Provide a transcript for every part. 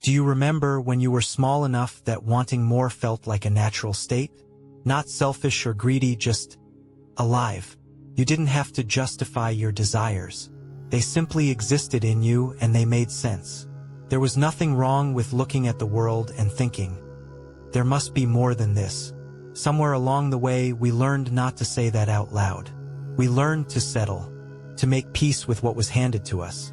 Do you remember when you were small enough that wanting more felt like a natural state? Not selfish or greedy, just alive. You didn't have to justify your desires. They simply existed in you and they made sense. There was nothing wrong with looking at the world and thinking, there must be more than this. Somewhere along the way, we learned not to say that out loud. We learned to settle, to make peace with what was handed to us.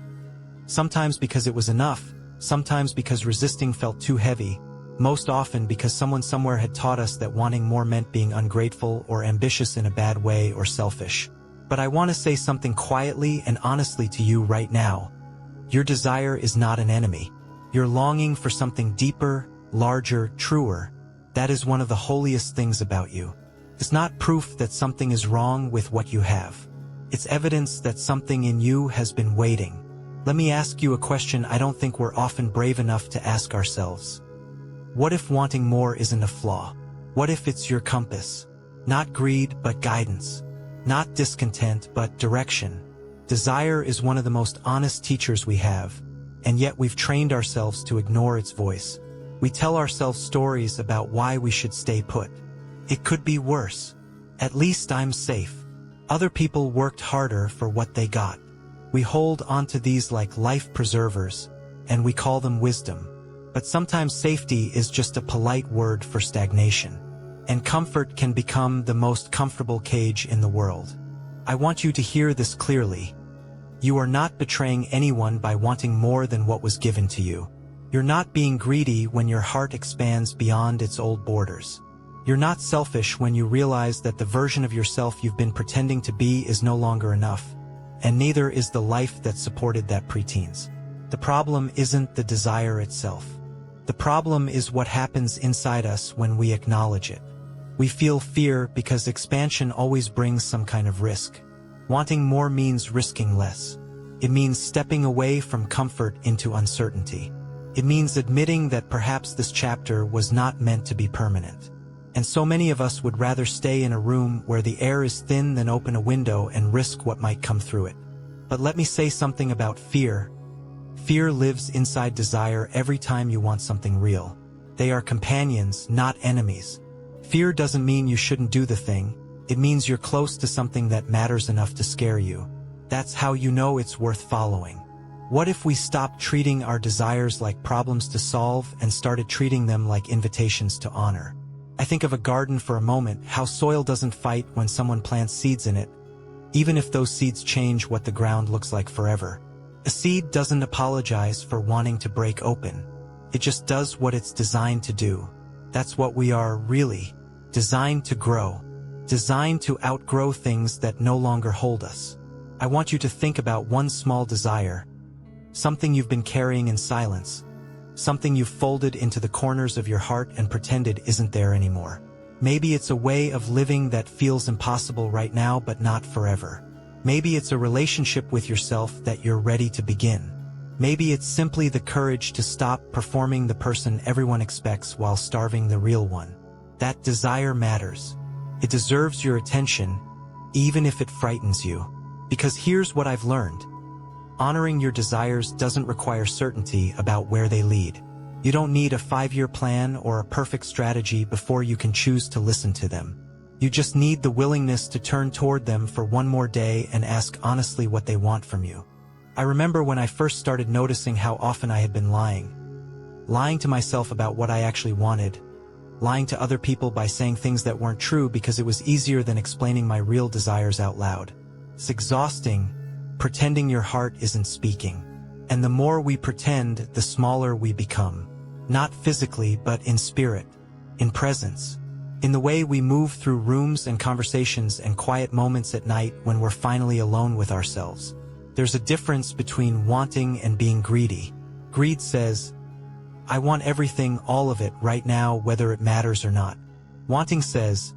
Sometimes because it was enough, sometimes because resisting felt too heavy, most often because someone somewhere had taught us that wanting more meant being ungrateful or ambitious in a bad way or selfish. But I want to say something quietly and honestly to you right now. Your desire is not an enemy. You're longing for something deeper, larger, truer. That is one of the holiest things about you. It's not proof that something is wrong with what you have. It's evidence that something in you has been waiting. Let me ask you a question I don't think we're often brave enough to ask ourselves. What if wanting more isn't a flaw? What if it's your compass? Not greed, but guidance. Not discontent, but direction. Desire is one of the most honest teachers we have, and yet we've trained ourselves to ignore its voice. We tell ourselves stories about why we should stay put. It could be worse. At least I'm safe. Other people worked harder for what they got. We hold onto these like life preservers, and we call them wisdom. But sometimes safety is just a polite word for stagnation. And comfort can become the most comfortable cage in the world. I want you to hear this clearly. You are not betraying anyone by wanting more than what was given to you. You're not being greedy when your heart expands beyond its old borders. You're not selfish when you realize that the version of yourself you've been pretending to be is no longer enough. And neither is the life that supported that preteens. The problem isn't the desire itself. The problem is what happens inside us when we acknowledge it. We feel fear because expansion always brings some kind of risk. Wanting more means risking less. It means stepping away from comfort into uncertainty. It means admitting that perhaps this chapter was not meant to be permanent. And so many of us would rather stay in a room where the air is thin than open a window and risk what might come through it. But let me say something about fear. Fear lives inside desire every time you want something real. They are companions, not enemies. Fear doesn't mean you shouldn't do the thing. It means you're close to something that matters enough to scare you. That's how you know it's worth following. What if we stopped treating our desires like problems to solve and started treating them like invitations to honor? I think of a garden for a moment, how soil doesn't fight when someone plants seeds in it, even if those seeds change what the ground looks like forever. A seed doesn't apologize for wanting to break open. It just does what it's designed to do. That's what we are, really. Designed to grow. Designed to outgrow things that no longer hold us. I want you to think about one small desire. Something you've been carrying in silence. Something you've folded into the corners of your heart and pretended isn't there anymore. Maybe it's a way of living that feels impossible right now but not forever. Maybe it's a relationship with yourself that you're ready to begin. Maybe it's simply the courage to stop performing the person everyone expects while starving the real one. That desire matters. It deserves your attention, even if it frightens you. Because here's what I've learned. Honoring your desires doesn't require certainty about where they lead. You don't need a 5-year plan or a perfect strategy before you can choose to listen to them. You just need the willingness to turn toward them for one more day and ask honestly what they want from you. I remember when I first started noticing how often I had been lying. Lying to myself about what I actually wanted. Lying to other people by saying things that weren't true because it was easier than explaining my real desires out loud. It's exhausting, pretending your heart isn't speaking. And the more we pretend, the smaller we become. Not physically, but in spirit, in presence. In the way we move through rooms and conversations and quiet moments at night when we're finally alone with ourselves. There's a difference between wanting and being greedy. Greed says, I want everything, all of it, right now, whether it matters or not. Wanting says,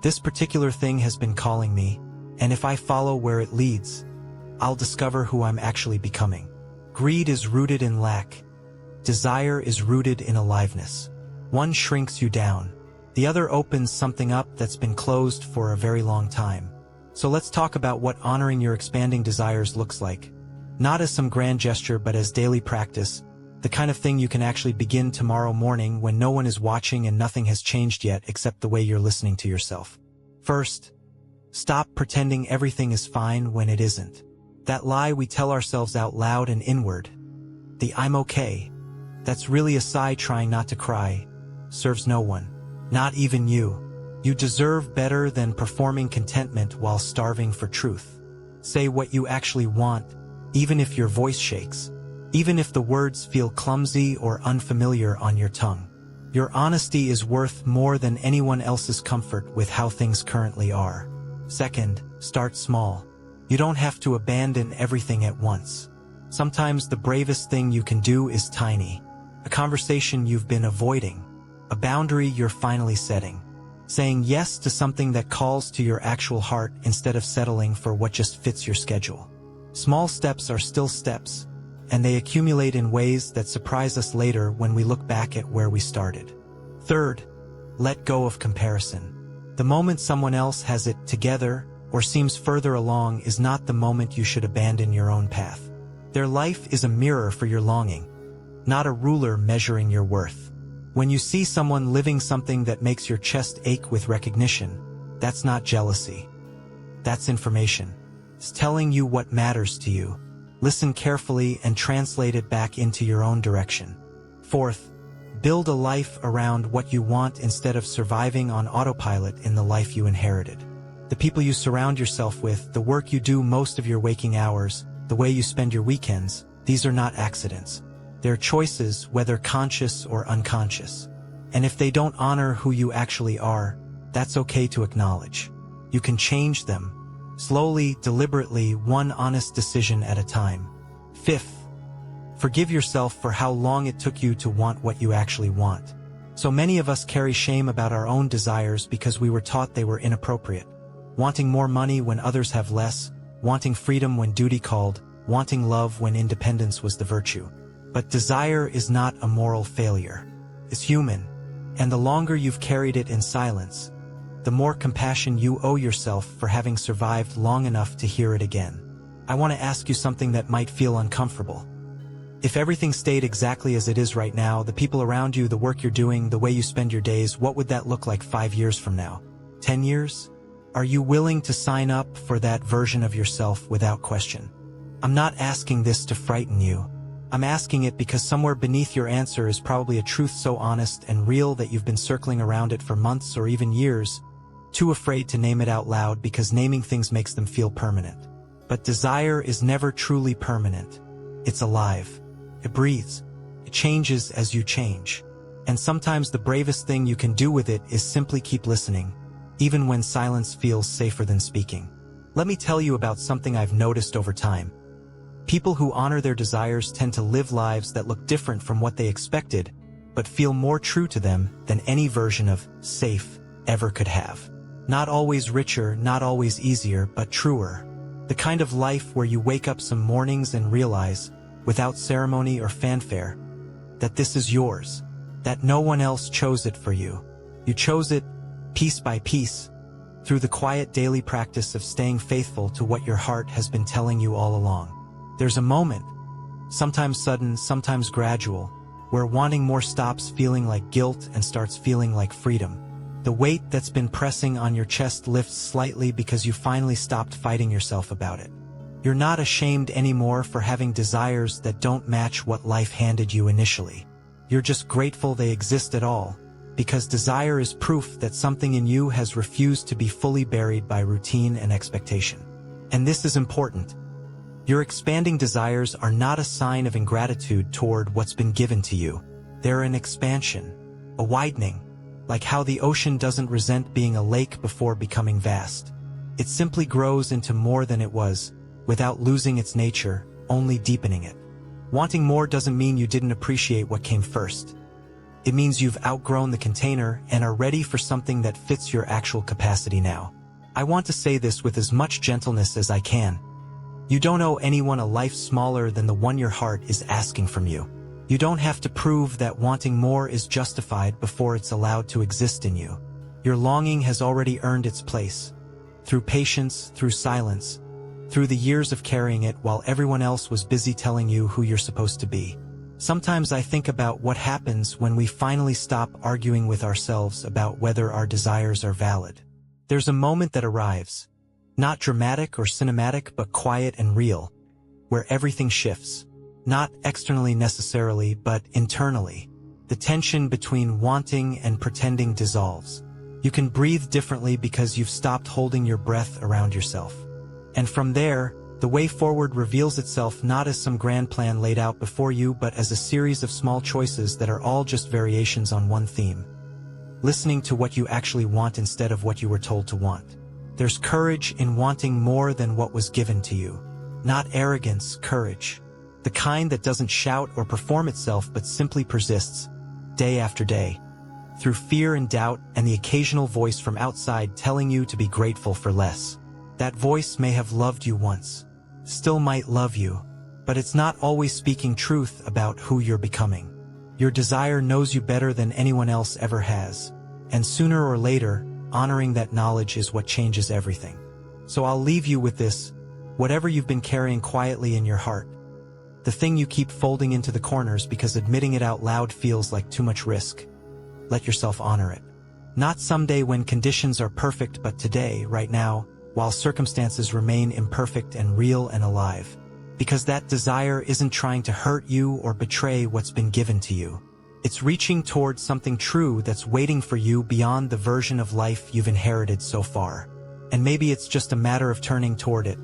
this particular thing has been calling me, and if I follow where it leads, I'll discover who I'm actually becoming. Greed is rooted in lack. Desire is rooted in aliveness. One shrinks you down. The other opens something up that's been closed for a very long time. So let's talk about what honoring your expanding desires looks like. Not as some grand gesture but as daily practice. The kind of thing you can actually begin tomorrow morning when no one is watching and nothing has changed yet except the way you're listening to yourself. First, stop pretending everything is fine when it isn't. That lie we tell ourselves out loud and inward, the "I'm okay," that's really a sigh trying not to cry, serves no one. Not even you. You deserve better than performing contentment while starving for truth. Say what you actually want, even if your voice shakes, even if the words feel clumsy or unfamiliar on your tongue. Your honesty is worth more than anyone else's comfort with how things currently are. Second, start small. You don't have to abandon everything at once. Sometimes the bravest thing you can do is tiny. A conversation you've been avoiding. A boundary you're finally setting. Saying yes to something that calls to your actual heart instead of settling for what just fits your schedule. Small steps are still steps, and they accumulate in ways that surprise us later when we look back at where we started. Third, let go of comparison. The moment someone else has it together or seems further along is not the moment you should abandon your own path. Their life is a mirror for your longing, not a ruler measuring your worth. When you see someone living something that makes your chest ache with recognition, that's not jealousy. That's information. It's telling you what matters to you. Listen carefully and translate it back into your own direction. Fourth, build a life around what you want instead of surviving on autopilot in the life you inherited. The people you surround yourself with, the work you do most of your waking hours, the way you spend your weekends, these are not accidents. They're choices, whether conscious or unconscious. And if they don't honor who you actually are, that's okay to acknowledge. You can change them. Slowly, deliberately, one honest decision at a time. Fifth, forgive yourself for how long it took you to want what you actually want. So many of us carry shame about our own desires because we were taught they were inappropriate. Wanting more money when others have less, wanting freedom when duty called, wanting love when independence was the virtue. But desire is not a moral failure. It's human, and the longer you've carried it in silence, the more compassion you owe yourself for having survived long enough to hear it again. I want to ask you something that might feel uncomfortable. If everything stayed exactly as it is right now, the people around you, the work you're doing, the way you spend your days, what would that look like 5 years from now? 10 years? Are you willing to sign up for that version of yourself without question? I'm not asking this to frighten you. I'm asking it because somewhere beneath your answer is probably a truth so honest and real that you've been circling around it for months or even years, too afraid to name it out loud because naming things makes them feel permanent. But desire is never truly permanent. It's alive. It breathes. It changes as you change. And sometimes the bravest thing you can do with it is simply keep listening, even when silence feels safer than speaking. Let me tell you about something I've noticed over time. People who honor their desires tend to live lives that look different from what they expected, but feel more true to them than any version of safe ever could have. Not always richer, not always easier, but truer. The kind of life where you wake up some mornings and realize, without ceremony or fanfare, that this is yours, that no one else chose it for you. You chose it, piece by piece, through the quiet daily practice of staying faithful to what your heart has been telling you all along. There's a moment, sometimes sudden, sometimes gradual, where wanting more stops feeling like guilt and starts feeling like freedom. The weight that's been pressing on your chest lifts slightly because you finally stopped fighting yourself about it. You're not ashamed anymore for having desires that don't match what life handed you initially. You're just grateful they exist at all, because desire is proof that something in you has refused to be fully buried by routine and expectation. And this is important. Your expanding desires are not a sign of ingratitude toward what's been given to you. They're an expansion, a widening, like how the ocean doesn't resent being a lake before becoming vast. It simply grows into more than it was, without losing its nature, only deepening it. Wanting more doesn't mean you didn't appreciate what came first. It means you've outgrown the container and are ready for something that fits your actual capacity now. I want to say this with as much gentleness as I can. You don't owe anyone a life smaller than the one your heart is asking from you. You don't have to prove that wanting more is justified before it's allowed to exist in you. Your longing has already earned its place. Through patience, through silence, through the years of carrying it while everyone else was busy telling you who you're supposed to be. Sometimes I think about what happens when we finally stop arguing with ourselves about whether our desires are valid. There's a moment that arrives, not dramatic or cinematic but quiet and real, where everything shifts, not externally necessarily but internally. The tension between wanting and pretending dissolves. You can breathe differently because you've stopped holding your breath around yourself. And from there, the way forward reveals itself not as some grand plan laid out before you but as a series of small choices that are all just variations on one theme. Listening to what you actually want instead of what you were told to want. There's courage in wanting more than what was given to you. Not arrogance, courage. The kind that doesn't shout or perform itself but simply persists, day after day, through fear and doubt and the occasional voice from outside telling you to be grateful for less. That voice may have loved you once, still might love you, but it's not always speaking truth about who you're becoming. Your desire knows you better than anyone else ever has, and sooner or later, honoring that knowledge is what changes everything. So I'll leave you with this, whatever you've been carrying quietly in your heart, the thing you keep folding into the corners because admitting it out loud feels like too much risk. Let yourself honor it. Not someday when conditions are perfect but today, right now, while circumstances remain imperfect and real and alive. Because that desire isn't trying to hurt you or betray what's been given to you. It's reaching towards something true that's waiting for you beyond the version of life you've inherited so far. And maybe it's just a matter of turning toward it,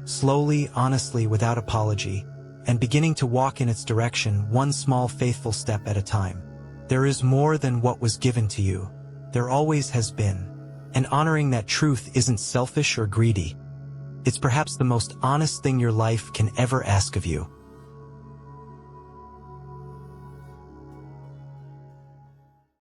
slowly, honestly, without apology, and beginning to walk in its direction one small faithful step at a time. There is more than what was given to you. There always has been. And honoring that truth isn't selfish or greedy. It's perhaps the most honest thing your life can ever ask of you.